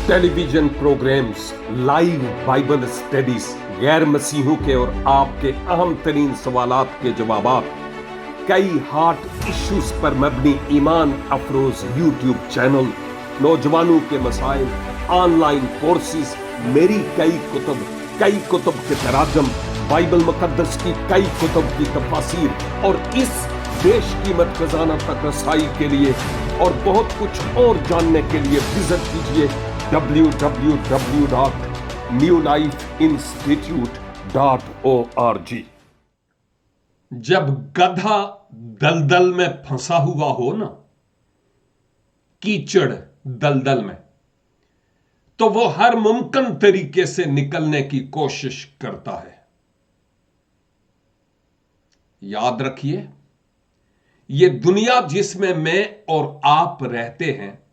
Television programmes, live Bible studies, गैर मसीहों के और आपके अहम तरीन सवालात के जवाबात, कई हार्ट इश्यूज पर मबनी ईमान अफरोज यूट्यूब चैनल, नौजवानों के मसाइल, ऑनलाइन कोर्सेज, मेरी कई कुतुब के तराजम, बाइबल मुकद्दस की कई कुतुब की तफासीर और इस देश कीमत खजाना तक रसाई के लिए और बहुत कुछ और जानने के लिए विजिट कीजिए www.newlifeinstitute.org। जब गधा दलदल में फंसा हुआ हो ना, कीचड़ दलदल में, तो वो हर मुमकिन तरीके से निकलने की कोशिश करता है। याद रखिए, ये दुनिया जिसमें मैं और आप रहते हैं,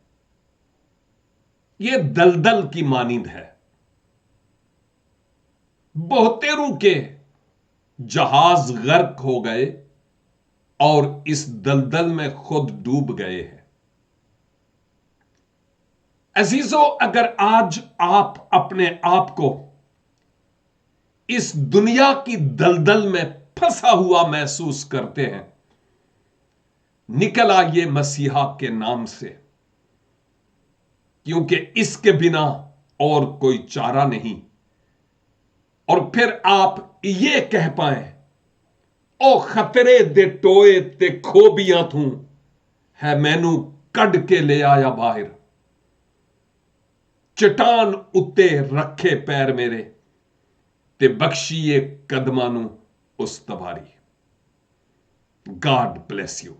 ये दलदल की मानिंद है। बहुतेरों के जहाज गर्क हो गए और इस दलदल में खुद डूब गए हैं। अजीजों, अगर आज आप अपने आप को इस दुनिया की दलदल में फंसा हुआ महसूस करते हैं, निकल आइए मसीहा के नाम से, क्योंकि इसके बिना और कोई चारा नहीं। और फिर आप ये कह पाए, ओ खतरे दे टोए ते खोबियां थू, है मैनू कड के ले आया बाहर, चट्टान उत्ते रखे पैर मेरे, ते बख्शीए कदमां नू उस तबारी। God bless you.